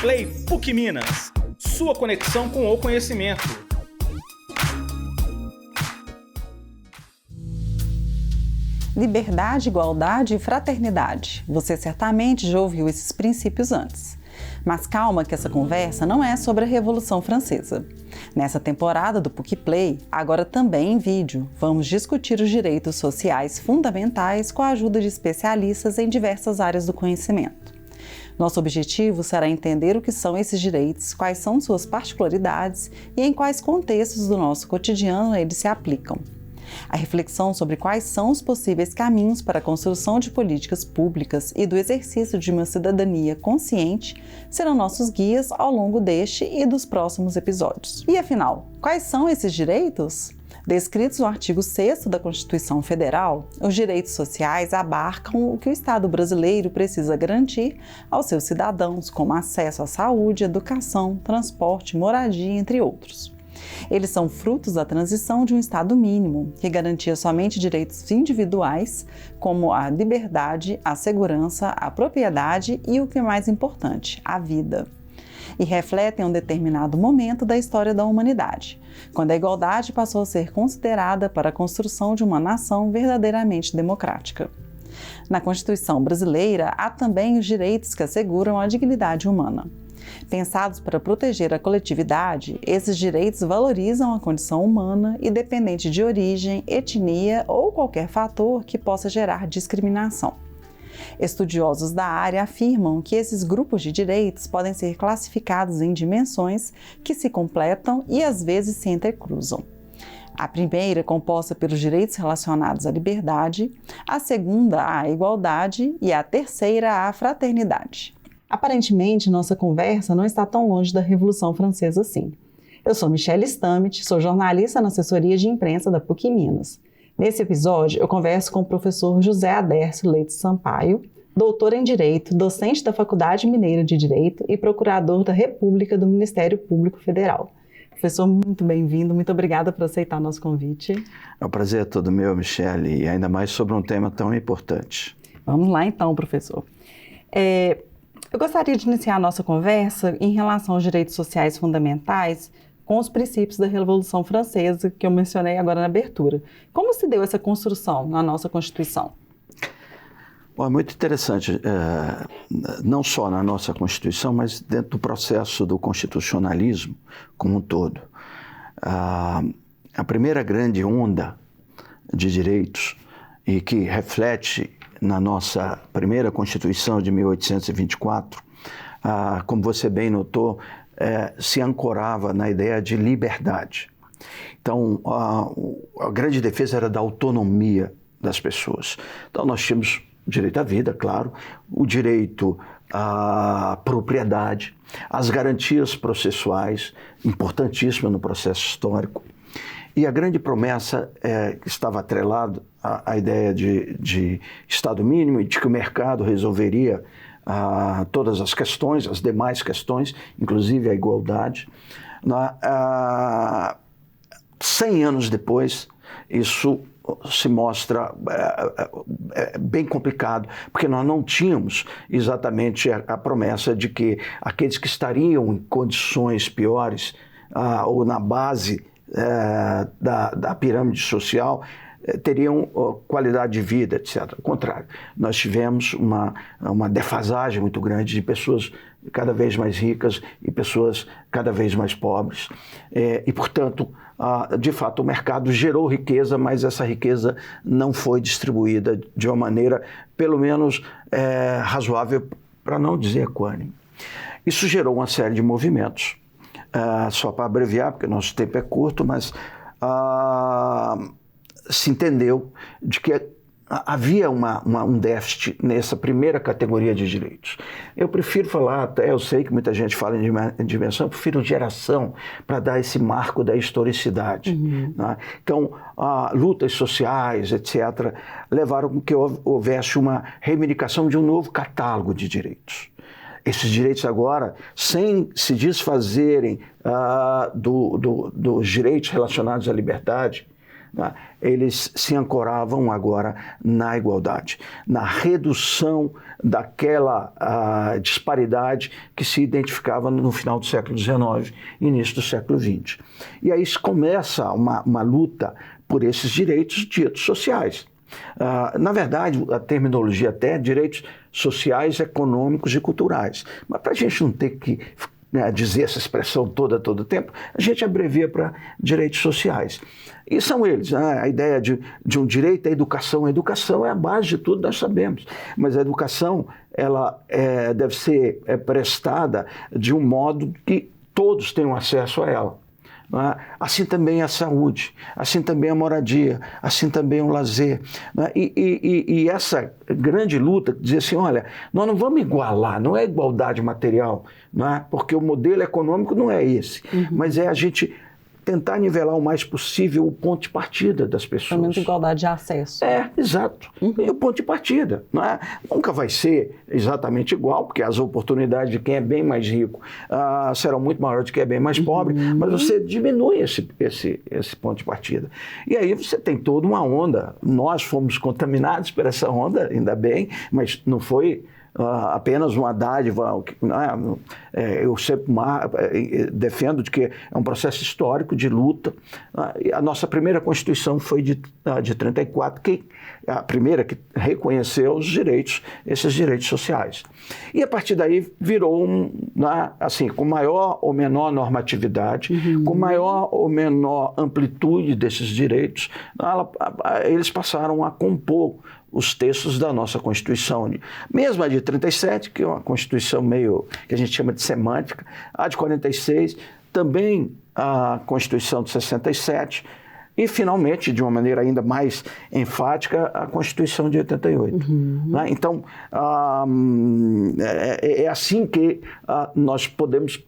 Play PUC Minas, sua conexão com o conhecimento. Liberdade, igualdade e fraternidade. Você certamente já ouviu esses princípios antes. Mas calma que essa conversa não é sobre a Revolução Francesa. Nessa temporada do PUC Play, agora também em vídeo, vamos discutir os direitos sociais fundamentais com a ajuda de especialistas em diversas áreas do conhecimento. Nosso objetivo será entender o que são esses direitos, quais são suas particularidades e em quais contextos do nosso cotidiano eles se aplicam. A reflexão sobre quais são os possíveis caminhos para a construção de políticas públicas e do exercício de uma cidadania consciente serão nossos guias ao longo deste e dos próximos episódios. E afinal, quais são esses direitos? Descritos no artigo 6º da Constituição Federal, os direitos sociais abarcam o que o Estado brasileiro precisa garantir aos seus cidadãos, como acesso à saúde, educação, transporte, moradia, entre outros. Eles são frutos da transição de um Estado mínimo, que garantia somente direitos individuais, como a liberdade, a segurança, a propriedade e o que é mais importante, a vida. E refletem um determinado momento da história da humanidade, quando a igualdade passou a ser considerada para a construção de uma nação verdadeiramente democrática. Na Constituição brasileira, há também os direitos que asseguram a dignidade humana. Pensados para proteger a coletividade, esses direitos valorizam a condição humana, independente de origem, etnia ou qualquer fator que possa gerar discriminação. Estudiosos da área afirmam que esses grupos de direitos podem ser classificados em dimensões que se completam e às vezes se intercruzam. A primeira, composta pelos direitos relacionados à liberdade, a segunda, à igualdade e a terceira, à fraternidade. Aparentemente, nossa conversa não está tão longe da Revolução Francesa assim. Eu sou Michele Stammet, sou jornalista na assessoria de imprensa da PUC Minas. Nesse episódio, eu converso com o professor José Adércio Leite Sampaio, doutor em Direito, docente da Faculdade Mineira de Direito e procurador da República do Ministério Público Federal. Professor, muito bem-vindo, muito obrigada por aceitar nosso convite. É um prazer todo meu, Michele, e ainda mais sobre um tema tão importante. Vamos lá então, professor. Eu gostaria de iniciar a nossa conversa em relação aos direitos sociais fundamentais com os princípios da Revolução Francesa, que eu mencionei agora na abertura. Como se deu essa construção na nossa Constituição? Bom, é muito interessante, não só na nossa Constituição, mas dentro do processo do constitucionalismo como um todo. A primeira grande onda de direitos e que reflete na nossa primeira Constituição de 1824, como você bem notou, se ancorava na ideia de liberdade. Então, a grande defesa era da autonomia das pessoas. Então, nós tínhamos o direito à vida, claro, o direito à propriedade, as garantias processuais, importantíssimas no processo histórico. E a grande promessa que estava atrelada à ideia de Estado mínimo e de que o mercado resolveria todas as questões, as demais questões, inclusive a igualdade. 100 anos depois, isso se mostra bem complicado, porque nós não tínhamos exatamente a promessa de que aqueles que estariam em condições piores ou na base da pirâmide social teriam qualidade de vida, etc. Ao contrário, nós tivemos uma defasagem muito grande de pessoas cada vez mais ricas e pessoas cada vez mais pobres. E, portanto, de fato, o mercado gerou riqueza, mas essa riqueza não foi distribuída de uma maneira, pelo menos, razoável, para não dizer equânime. Isso gerou uma série de movimentos. Só para abreviar, porque nosso tempo é curto, mas se entendeu de que havia um déficit nessa primeira categoria de direitos. Eu prefiro falar, até eu sei que muita gente fala em dimensão, eu prefiro geração para dar esse marco da historicidade. Né? Então, lutas sociais, etc., levaram com que houvesse uma reivindicação de um novo catálogo de direitos. Esses direitos agora, sem se desfazerem dos direitos relacionados à liberdade, né, eles se ancoravam agora na igualdade, na redução daquela disparidade que se identificava no final do século XIX e início do século XX. E aí começa uma luta por esses direitos ditos sociais. Na verdade, a terminologia até é direitos sociais, econômicos e culturais. Mas para a gente não ter que dizer essa expressão toda, todo o tempo, a gente abrevia para direitos sociais. E são eles, né? A ideia de um direito à educação. A educação é a base de tudo, nós sabemos. Mas a educação, ela deve ser prestada de um modo que todos tenham acesso a ela. Assim também a saúde, assim também a moradia, assim também o lazer. E essa grande luta, dizer assim, olha, nós não vamos igualar, não é igualdade material, porque o modelo econômico não é esse, mas é a gente tentar nivelar o mais possível o ponto de partida das pessoas. Pelo menos igualdade de acesso. Exato. E o ponto de partida. Nunca vai ser exatamente igual, porque as oportunidades de quem é bem mais rico serão muito maiores do que quem é bem mais pobre, mas você diminui esse ponto de partida. E aí você tem toda uma onda. Nós fomos contaminados por essa onda, ainda bem, mas não foi apenas uma dádiva. Eu sempre defendo de que é um processo histórico de luta. A nossa primeira Constituição foi de 34, que a primeira que reconheceu os direitos, esses direitos sociais. E a partir daí virou assim, com maior ou menor normatividade, com maior ou menor amplitude desses direitos, eles passaram a compor os textos da nossa Constituição. Mesmo a de 37, que é uma Constituição meio que a gente chama de semântica, a de 46, também a Constituição de 67 e, finalmente, de uma maneira ainda mais enfática, a Constituição de 88. Então, é assim que nós podemos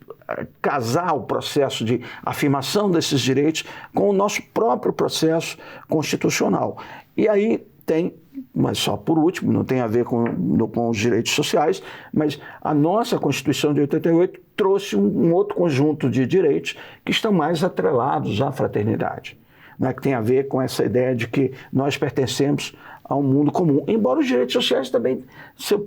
casar o processo de afirmação desses direitos com o nosso próprio processo constitucional. E aí tem, mas só por último, não tem a ver com os direitos sociais, mas a nossa Constituição de 88 trouxe um outro conjunto de direitos que estão mais atrelados à fraternidade, que tem a ver com essa ideia de que nós pertencemos a um mundo comum. Embora os direitos sociais também, se eu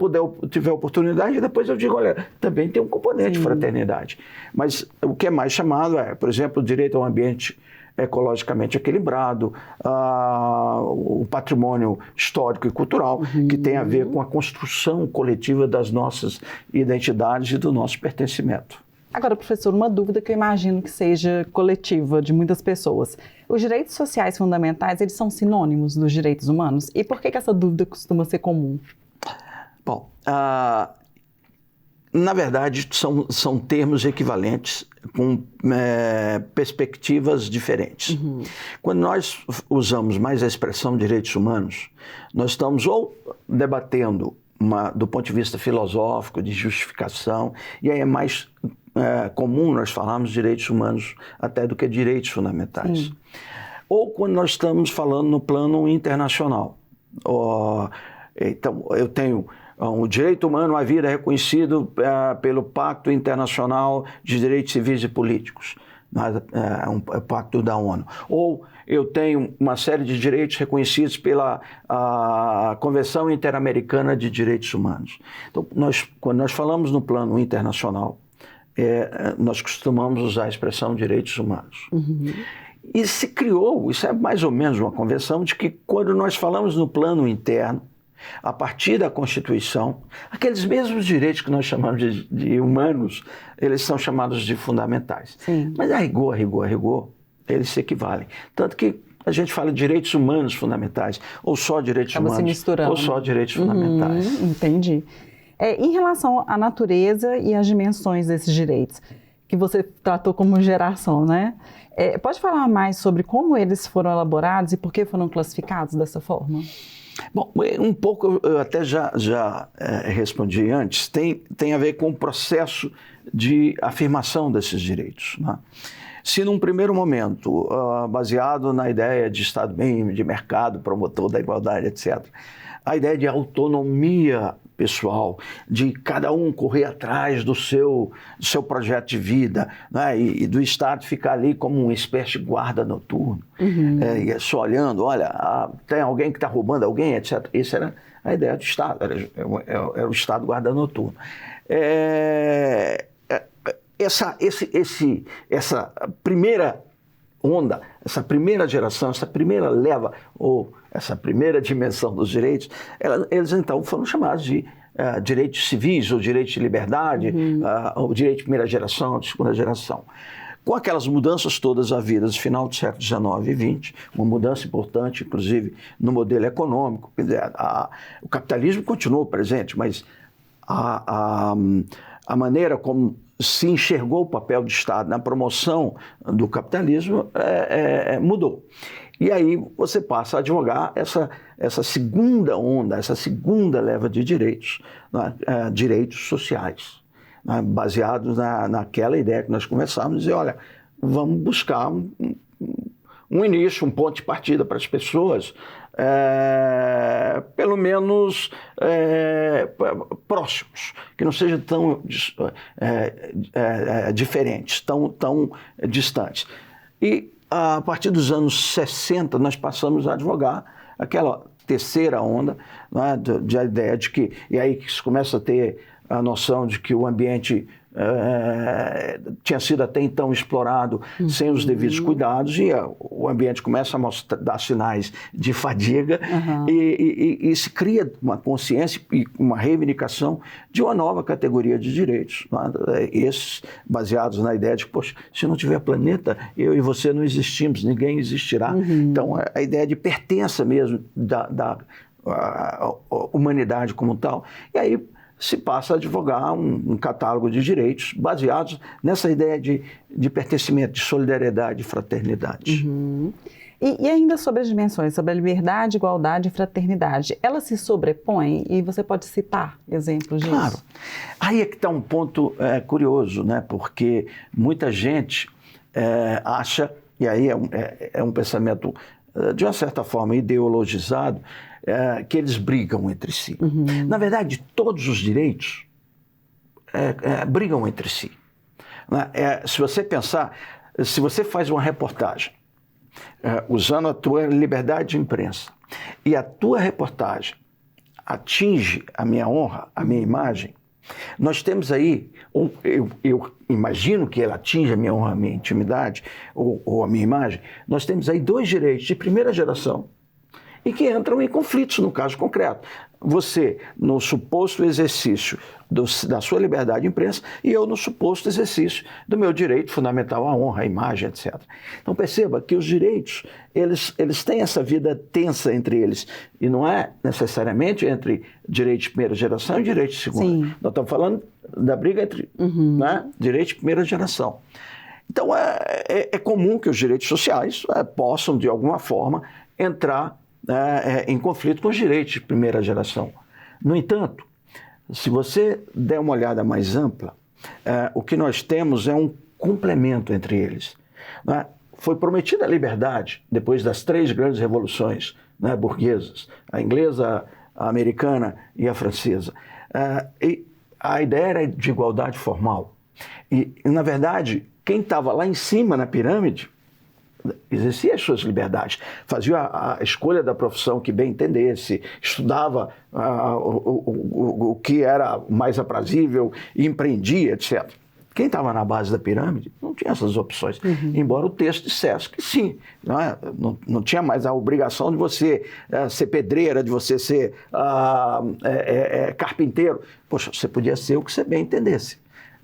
tiver oportunidade, depois eu digo, olha, também tem um componente de fraternidade. Mas o que é mais chamado é, por exemplo, o direito ao ambiente ecologicamente equilibrado, o patrimônio histórico e cultural, que tem a ver com a construção coletiva das nossas identidades e do nosso pertencimento. Agora, professor, uma dúvida que eu imagino que seja coletiva de muitas pessoas. Os direitos sociais fundamentais, eles são sinônimos dos direitos humanos? E por que essa dúvida costuma ser comum? Bom, na verdade, são termos equivalentes com perspectivas diferentes. Quando nós usamos mais a expressão direitos humanos, nós estamos ou debatendo do ponto de vista filosófico, de justificação, e aí é mais comum nós falarmos direitos humanos até do que direitos fundamentais. Ou quando nós estamos falando no plano internacional. Então, eu tenho o direito humano à vida é reconhecido pelo Pacto Internacional de Direitos Civis e Políticos, um pacto da ONU. Ou eu tenho uma série de direitos reconhecidos pela Convenção Interamericana de Direitos Humanos. Então, quando nós falamos no plano internacional, nós costumamos usar a expressão direitos humanos. E se criou, isso é mais ou menos uma convenção, de que quando nós falamos no plano interno, a partir da Constituição, aqueles mesmos direitos que nós chamamos de humanos, eles são chamados de fundamentais. Mas a rigor, eles se equivalem. Tanto que a gente fala de direitos humanos fundamentais, ou só direitos humanos, ou só direitos fundamentais. Entendi. Em relação à natureza e às dimensões desses direitos, que você tratou como geração, né? Pode falar mais sobre como eles foram elaborados e por que foram classificados dessa forma? Bom, um pouco eu até já respondi antes, tem a ver com o processo de afirmação desses direitos, né? Se num primeiro momento, baseado na ideia de Estado mínimo, de mercado, promotor da igualdade, etc., a ideia de autonomia pessoal, de cada um correr atrás do seu projeto de vida, né? E do Estado ficar ali como uma espécie de guarda noturno, só olhando, olha, tem alguém que está roubando alguém, etc. Essa era a ideia do Estado, era o Estado guarda noturno. Essa primeira onda, essa primeira geração, essa primeira leva, ou essa primeira dimensão dos direitos, eles então foram chamados de direitos civis, ou direitos de liberdade, ou direito de primeira geração, de segunda geração. Com aquelas mudanças todas havidas no final do século XIX e XX, uma mudança importante, inclusive, no modelo econômico, quer dizer, o capitalismo continuou presente, mas a maneira como se enxergou o papel do Estado na promoção do capitalismo mudou. E aí você passa a advogar essa segunda onda, essa segunda leva de direitos, né? Direitos sociais, né? Baseados naquela ideia que nós começamos, dizer, olha, vamos buscar um início, um ponto de partida para as pessoas, pelo menos próximos, que não sejam tão diferentes, tão distantes. E a partir dos anos 60 nós passamos a advogar aquela terceira onda, né, de a ideia de que, e aí que se começa a ter a noção de que o ambiente tinha sido até então explorado sem os devidos cuidados, e o ambiente começa a dar sinais de fadiga, e se cria uma consciência e uma reivindicação de uma nova categoria de direitos, né? Esses baseados na ideia de que, poxa, se não tiver planeta, eu e você não existimos, ninguém existirá. Então, a ideia de pertença mesmo da humanidade como tal. E aí se passa a advogar um catálogo de direitos baseados nessa ideia de pertencimento, de solidariedade e fraternidade. E ainda sobre as dimensões, sobre a liberdade, igualdade e fraternidade, elas se sobrepõem e você pode citar exemplos disso? Claro. Aí é que está um ponto curioso, né? Porque muita gente acha, e aí é um pensamento de uma certa forma ideologizado, que eles brigam entre si. Na verdade, todos os direitos brigam entre si. Se você pensar, se você faz uma reportagem usando a tua liberdade de imprensa e a tua reportagem atinge a minha honra, a minha imagem, nós temos aí, eu imagino que ela atinja a minha honra, a minha intimidade ou a minha imagem, nós temos aí dois direitos de primeira geração e que entram em conflitos no caso concreto. Você no suposto exercício da sua liberdade de imprensa e eu no suposto exercício do meu direito fundamental à honra, à imagem, etc. Então perceba que os direitos, eles têm essa vida tensa entre eles e não é necessariamente entre direito de primeira geração e direito de segunda. Sim. Nós estamos falando da briga entre direito de primeira geração. Então é comum que os direitos sociais possam, de alguma forma, entrar em conflito com os direitos de primeira geração. No entanto, se você der uma olhada mais ampla, o que nós temos é um complemento entre eles. Foi prometida a liberdade depois das três grandes revoluções burguesas, a inglesa, a americana e a francesa. E a ideia era de igualdade formal. E na verdade, quem estava lá em cima na pirâmide exercia as suas liberdades, fazia a escolha da profissão que bem entendesse, estudava o que era mais aprazível, empreendia, etc. Quem estava na base da pirâmide não tinha essas opções, embora o texto dissesse que sim, não tinha mais a obrigação de você ser pedreira, de você ser carpinteiro. Poxa, você podia ser o que você bem entendesse.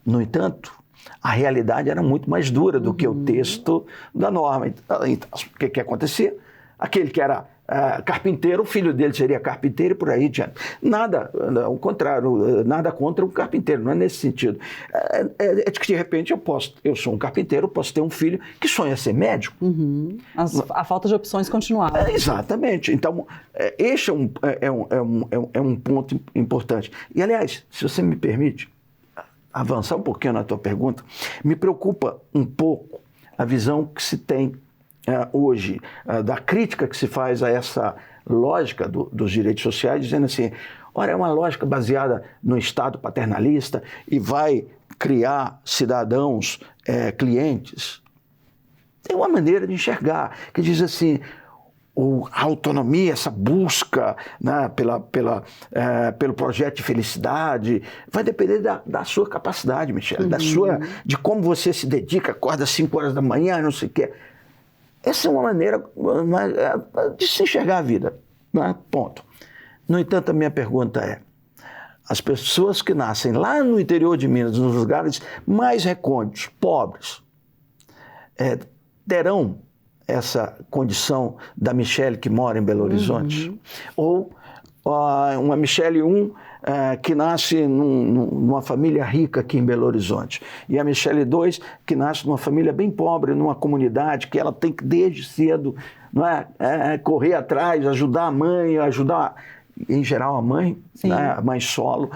No entanto, a realidade era muito mais dura do que o texto da norma. Então, o que acontecia? Aquele que era carpinteiro, o filho dele seria carpinteiro e por aí adiante. Nada, ao contrário, nada contra um carpinteiro, não é nesse sentido. É de que, de repente, eu sou um carpinteiro, posso ter um filho que sonha ser médico. A falta de opções continuava. Exatamente. Então, este é um ponto importante. E, aliás, se você me permite avançar um pouquinho na tua pergunta, me preocupa um pouco a visão que se tem hoje, da crítica que se faz a essa lógica dos direitos sociais, dizendo assim, ora, é uma lógica baseada no Estado paternalista e vai criar cidadãos clientes. Tem uma maneira de enxergar, que diz assim, a autonomia, essa busca, né, pelo projeto de felicidade, vai depender da sua capacidade, Michele, de como você se dedica, acorda às 5 horas da manhã, não sei o quê. Essa é uma maneira de se enxergar a vida, né? Ponto. No entanto, a minha pergunta é, as pessoas que nascem lá no interior de Minas, nos lugares mais recônditos, pobres, terão essa condição da Michele que mora em Belo Horizonte? Ou uma Michele 1 que nasce numa família rica aqui em Belo Horizonte, e a Michele 2 que nasce numa família bem pobre, numa comunidade que ela tem que desde cedo, não correr atrás, ajudar a mãe, ajudar, em geral, a mãe, né, a mãe solo.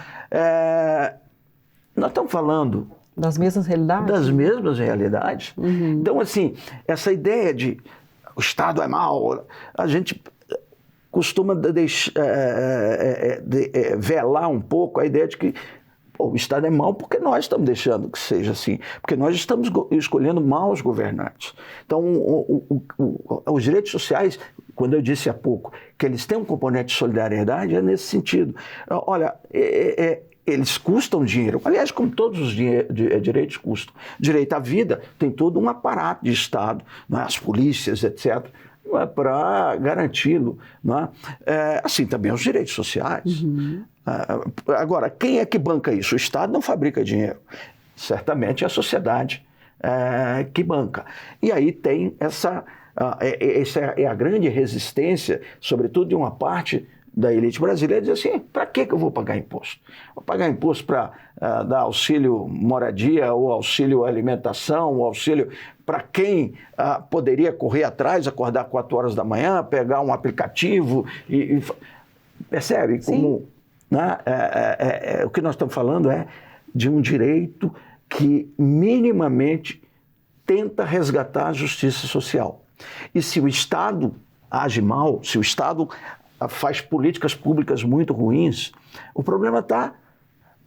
Nós estamos falando das mesmas realidades? Das mesmas realidades. Então, assim, essa ideia de o Estado é mau, a gente costuma velar um pouco a ideia de que o Estado é mau porque nós estamos deixando que seja assim, porque nós estamos escolhendo maus governantes. Então, os direitos sociais, quando eu disse há pouco que eles têm um componente de solidariedade, é nesse sentido. Olha, eles custam dinheiro, aliás, como todos os direitos custam. Direito à vida tem todo um aparato de Estado, né, as polícias, etc., para garanti-lo. Né? Assim também os direitos sociais. Agora, quem é que banca isso? O Estado não fabrica dinheiro. Certamente é a sociedade que banca. E aí tem essa é a grande resistência, sobretudo de uma parte da elite brasileira, diz assim, para que eu vou pagar imposto? Vou pagar imposto para dar auxílio moradia, ou auxílio alimentação, ou auxílio para quem poderia correr atrás, acordar 4 horas da manhã, pegar um aplicativo e percebe? Como, né, o que nós estamos falando é de um direito que minimamente tenta resgatar a justiça social. E se o Estado age mal, se o Estado faz políticas públicas muito ruins, o problema está,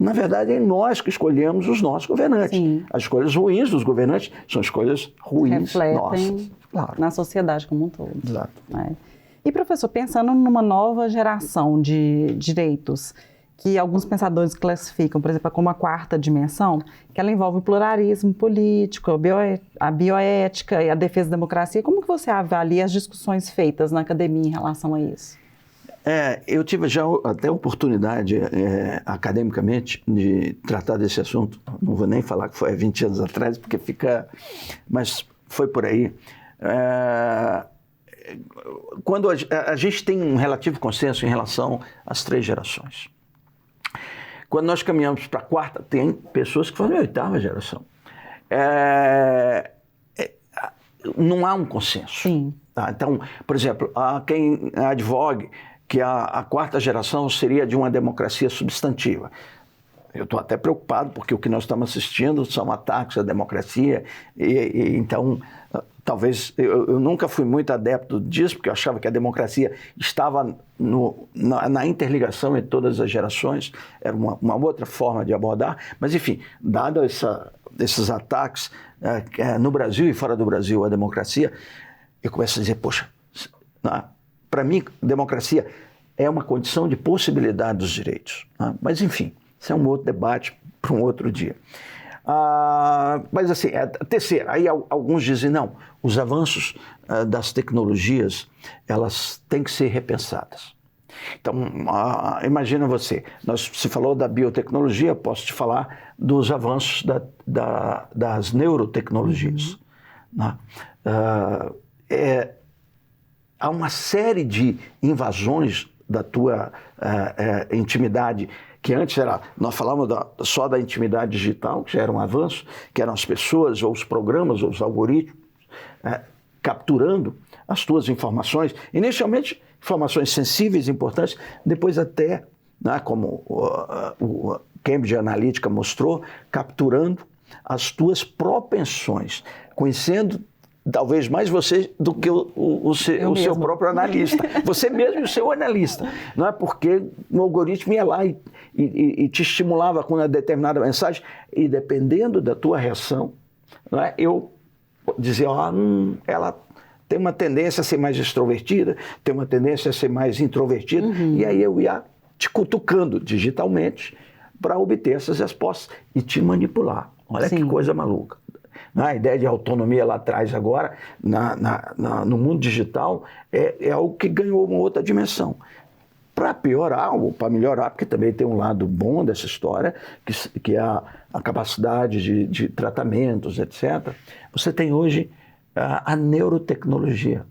na verdade, em nós que escolhemos os nossos governantes. As escolhas ruins dos governantes são escolhas ruins nossas. Claro. Na sociedade como um todo. Exato. Né? E, professor, pensando numa nova geração de direitos, que alguns pensadores classificam, por exemplo, como a 4ª dimensão, que ela envolve o pluralismo político, a bioética e a defesa da democracia, como que você avalia as discussões feitas na academia em relação a isso? Eu tive já até oportunidade, academicamente, de tratar desse assunto. Não vou nem falar que foi há 20 anos atrás, porque fica... Mas foi por aí. Quando a gente tem um relativo consenso em relação às 3 gerações. Quando nós caminhamos para a 4ª, tem pessoas que falam 8ª geração. Não há um consenso. Sim. Tá? Então, por exemplo, há quem advogue que a 4ª geração seria de uma democracia substantiva. Eu estou até preocupado, porque o que nós estamos assistindo são ataques à democracia, então, talvez, eu nunca fui muito adepto disso, porque eu achava que a democracia estava na interligação entre todas as gerações, era uma outra forma de abordar, mas, enfim, dado esses ataques no Brasil e fora do Brasil à democracia, eu começo a dizer, poxa, para mim, democracia é uma condição de possibilidade dos direitos. Né? Mas, enfim, isso é um outro debate para um outro dia. Mas, assim, a terceira, aí alguns dizem, não, os avanços das tecnologias, elas têm que ser repensadas. Então, imagina você, se falou da biotecnologia, posso te falar dos avanços das neurotecnologias. Né? Há uma série de invasões da tua intimidade, que antes nós falávamos só da intimidade digital, que já era um avanço, que eram as pessoas, ou os programas, ou os algoritmos, capturando as tuas informações, inicialmente informações sensíveis, importantes, depois até, né, como o Cambridge Analytica mostrou, capturando as tuas propensões, conhecendo talvez mais você do que o seu próprio analista. Você mesmo e o seu analista. Não é porque o algoritmo ia lá e te estimulava com uma determinada mensagem, e dependendo da tua reação, não é, eu dizia, ela tem uma tendência a ser mais extrovertida, tem uma tendência a ser mais introvertida, e aí eu ia te cutucando digitalmente para obter essas respostas e te manipular. Olha que coisa maluca. A ideia de autonomia lá atrás agora, no mundo digital, é algo que ganhou uma outra dimensão. Para piorar ou para melhorar, porque também tem um lado bom dessa história, que é a capacidade de tratamentos, etc. Você tem hoje a neurotecnologia,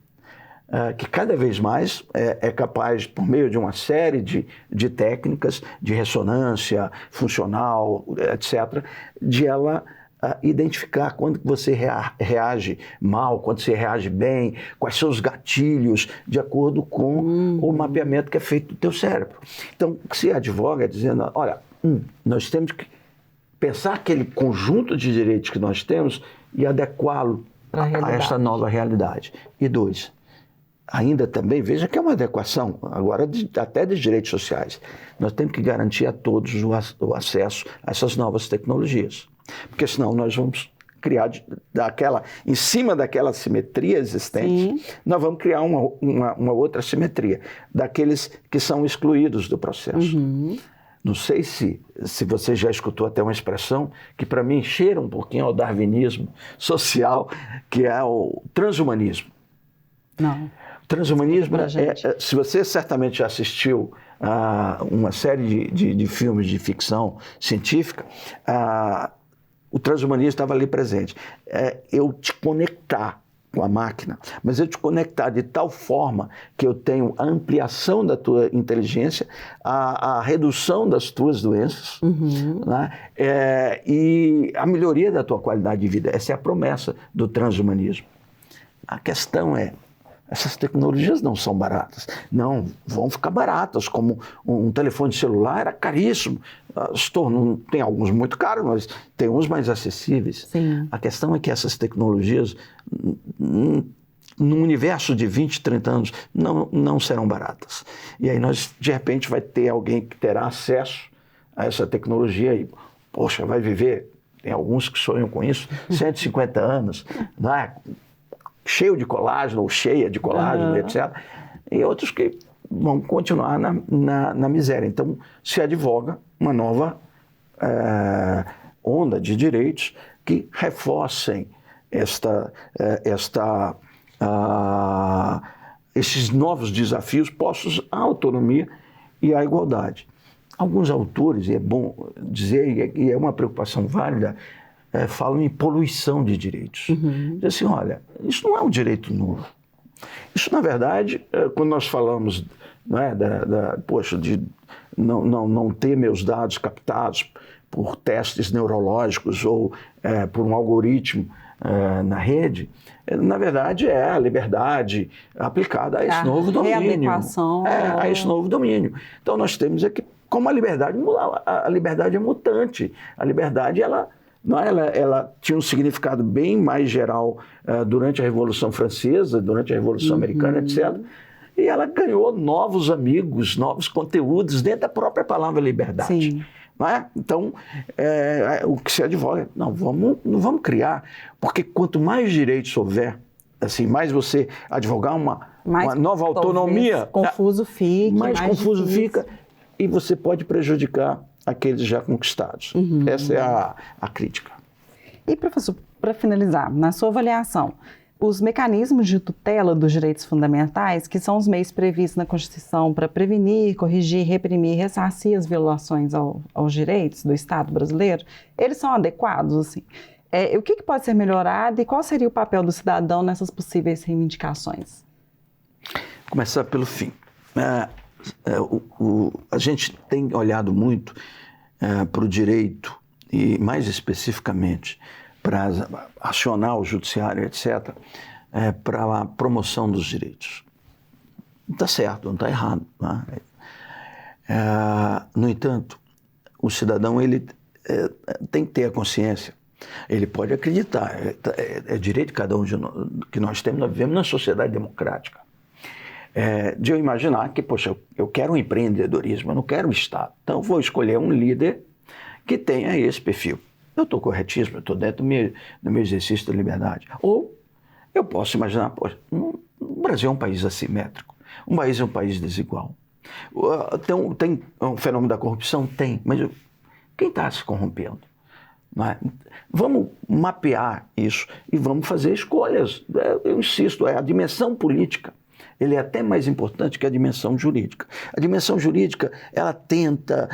que cada vez mais é capaz, por meio de uma série de técnicas de ressonância funcional, etc., de ela identificar quando você reage mal, quando você reage bem, quais são os gatilhos, de acordo com o mapeamento que é feito do teu cérebro. Então, o que se advoga é dizendo, olha, nós temos que pensar aquele conjunto de direitos que nós temos e adequá-lo a esta nova realidade. E 2, ainda também, veja que é uma adequação, agora até dos direitos sociais. Nós temos que garantir a todos o acesso a essas novas tecnologias. Porque senão nós vamos criar, em cima daquela simetria existente, nós vamos criar uma outra simetria, daqueles que são excluídos do processo. Não sei se você já escutou até uma expressão que para mim cheira um pouquinho ao darwinismo social, que é o transhumanismo. Não. Transhumanismo, se você certamente já assistiu a uma série de filmes de ficção científica, o transhumanismo estava ali presente. Eu te conectar com a máquina, mas eu te conectar de tal forma que eu tenho a ampliação da tua inteligência, a redução das tuas doenças, né? E a melhoria da tua qualidade de vida. Essa é a promessa do transhumanismo. A questão é, essas tecnologias não são baratas. Não, vão ficar baratas, como um telefone celular era caríssimo. Tem alguns muito caros, mas tem uns mais acessíveis. Sim. A questão é que essas tecnologias, num universo de 20, 30 anos, não serão baratas. E aí de repente, vai ter alguém que terá acesso a essa tecnologia e, poxa, vai viver, tem alguns que sonham com isso, 150 anos, né? Cheio de colágeno, ou cheia de colágeno, etc. E outros que vão continuar na miséria. Então, se advoga uma nova onda de direitos que reforcem esses novos desafios postos à autonomia e à igualdade. Alguns autores, e é bom dizer, e é uma preocupação válida, falam em poluição de direitos. Dizem assim, olha, isso não é um direito nulo. Isso, na verdade, quando nós falamos, né, de não ter meus dados captados por testes neurológicos ou por um algoritmo na rede, na verdade é a liberdade aplicada a esse novo domínio. Readequação. A esse novo domínio. Então nós temos aqui, como a liberdade é mutante. A liberdade, ela tinha um significado bem mais geral durante a Revolução Francesa, durante a Revolução Americana, etc. E ela ganhou novos amigos, novos conteúdos dentro da própria palavra liberdade. Sim. Não é? Então, o que se advoga, não vamos criar, porque quanto mais direitos houver, assim, mais você advogar uma nova autonomia, mais confuso difícil. fica, e você pode prejudicar aqueles já conquistados. Essa é a crítica. E, professor, para finalizar, na sua avaliação, os mecanismos de tutela dos direitos fundamentais, que são os meios previstos na Constituição para prevenir, corrigir, reprimir e ressarcir as violações aos direitos do Estado brasileiro, eles são adequados, assim? O que pode ser melhorado e qual seria o papel do cidadão nessas possíveis reivindicações? Começar pelo fim. A gente tem olhado muito para o direito e, mais especificamente, para acionar o judiciário, etc., para a promoção dos direitos. Não está certo, não está errado. Não é? No entanto, o cidadão ele tem que ter a consciência Ele pode acreditar, é direito de cada um que nós temos, nós vivemos numa sociedade democrática. De eu imaginar que, poxa, eu quero um empreendedorismo, eu não quero o Estado. Então, eu vou escolher um líder que tenha esse perfil. Eu estou corretíssimo, eu estou dentro do meu exercício da liberdade. Ou eu posso imaginar, poxa, o Brasil é um país assimétrico, o país é um país desigual. Tem um fenômeno da corrupção? Tem, mas quem está se corrompendo? Não é? Vamos mapear isso e vamos fazer escolhas. Eu insisto, a dimensão política ele é até mais importante que a dimensão jurídica. A dimensão jurídica, ela tenta,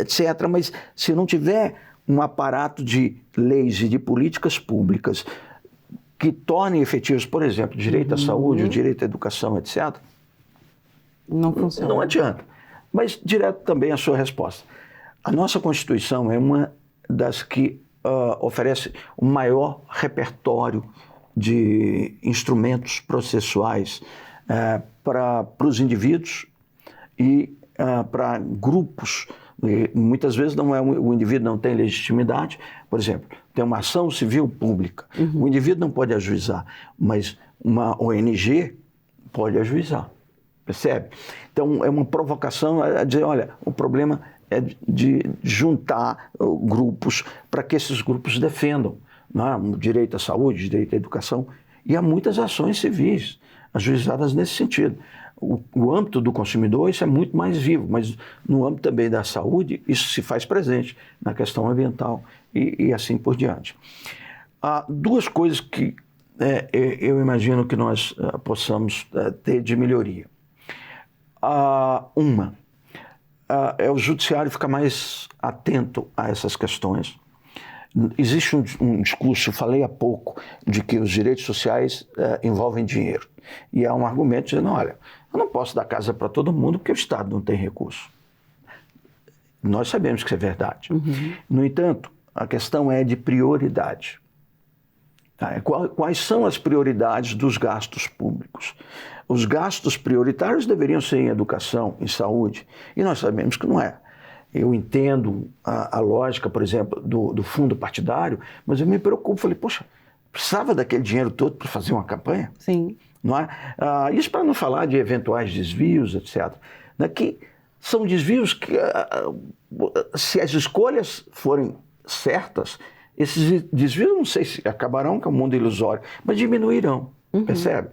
etc., mas se não tiver um aparato de leis e de políticas públicas que tornem efetivos, por exemplo, direito à saúde, o direito à educação, etc., não funciona. Não adianta. Mas, direto também a sua resposta. A nossa Constituição é uma das que oferece o maior repertório de instrumentos processuais para os indivíduos e para grupos. E muitas vezes o indivíduo não tem legitimidade. Por exemplo, tem uma ação civil pública. O indivíduo não pode ajuizar, mas uma ONG pode ajuizar. Percebe? Então, é uma provocação a dizer, olha, o problema é de juntar grupos para que esses grupos defendam, né, o direito à saúde, o direito à educação. E há muitas ações civis ajuizadas nesse sentido. O âmbito do consumidor, isso é muito mais vivo, mas no âmbito também da saúde, isso se faz presente na questão ambiental e assim por diante. Há duas coisas que eu imagino que nós possamos ter de melhoria. Uma é o judiciário ficar mais atento a essas questões. Existe um discurso, falei há pouco, de que os direitos sociais envolvem dinheiro. E há um argumento dizendo, olha, eu não posso dar casa para todo mundo porque o Estado não tem recurso. Nós sabemos que isso é verdade. No entanto, a questão é de prioridade. Quais são as prioridades dos gastos públicos? Os gastos prioritários deveriam ser em educação, em saúde, e nós sabemos que não é. Eu entendo a lógica, por exemplo, do fundo partidário, mas eu me preocupo. Falei, poxa, precisava daquele dinheiro todo para fazer uma campanha? Sim. Não é? Isso para não falar de eventuais desvios, etc. Que são desvios que, se as escolhas forem certas, esses desvios, não sei se acabarão, que é um mundo ilusório, mas diminuirão, percebe?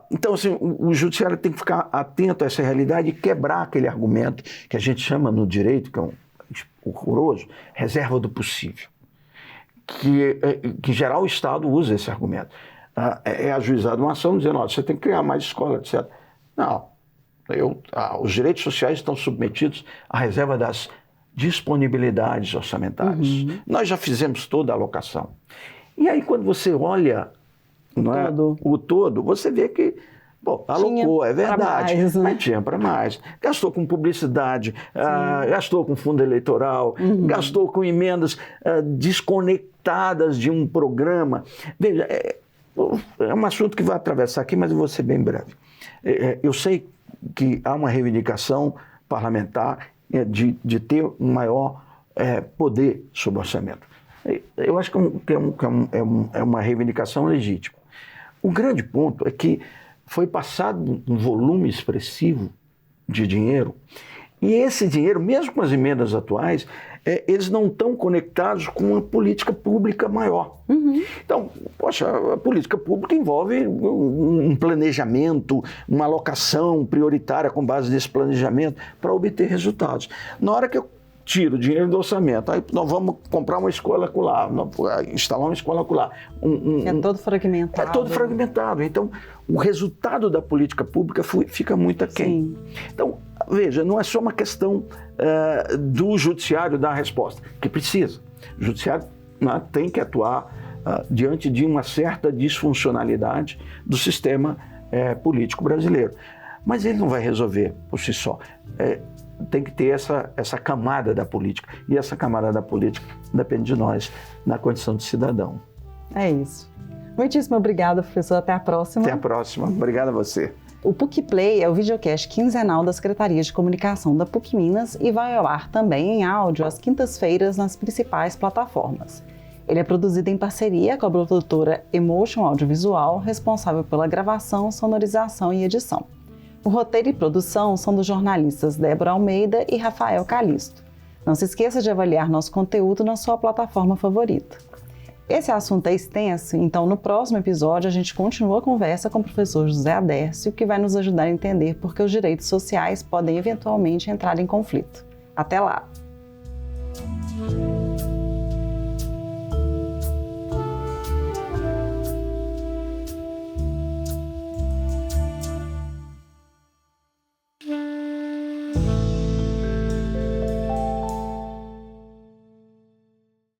Então, assim, o judiciário tem que ficar atento a essa realidade e quebrar aquele argumento que a gente chama no direito, que é horroroso, reserva do possível. Que em geral o Estado usa esse argumento. É ajuizado uma ação dizendo, você tem que criar mais escola, etc. Não. Os direitos sociais estão submetidos à reserva das disponibilidades orçamentárias. Nós já fizemos toda a alocação. E aí, quando você olha o todo, você vê que alocou, é verdade, mais, né? Mas tinha para mais. Gastou com publicidade, gastou com fundo eleitoral, gastou com emendas desconectadas de um programa. Veja, é um assunto que vai atravessar aqui, mas eu vou ser bem breve. Eu sei que há uma reivindicação parlamentar de ter um maior poder sobre o orçamento. Eu acho que é uma reivindicação legítima. O grande ponto é que foi passado um volume expressivo de dinheiro e esse dinheiro, mesmo com as emendas atuais, eles não estão conectados com uma política pública maior. Então, poxa, a política pública envolve um planejamento, uma alocação prioritária com base nesse planejamento para obter resultados. Na hora que eu tiro o dinheiro do orçamento, aí nós vamos comprar uma escola acolá, instalar uma escola acolá. É todo fragmentado. É todo fragmentado. Então, o resultado da política pública fica muito aquém. Então, veja, não é só uma questão do judiciário dar a resposta, que precisa. O judiciário tem que atuar diante de uma certa disfuncionalidade do sistema político brasileiro. Mas ele não vai resolver por si só. Tem que ter essa camada da política. E essa camada da política depende de nós, na condição de cidadão. É isso. Muitíssimo obrigada, professor. Até a próxima. Até a próxima. Obrigado a você. O PUC Play é o videocast quinzenal da Secretaria de Comunicação da PUC Minas e vai ao ar também em áudio às quintas-feiras nas principais plataformas. Ele é produzido em parceria com a produtora Emotion Audiovisual, responsável pela gravação, sonorização e edição. O roteiro e produção são dos jornalistas Débora Almeida e Rafael Calisto. Não se esqueça de avaliar nosso conteúdo na sua plataforma favorita. Esse assunto é extenso, então no próximo episódio a gente continua a conversa com o professor José Adércio, que vai nos ajudar a entender por que os direitos sociais podem eventualmente entrar em conflito. Até lá!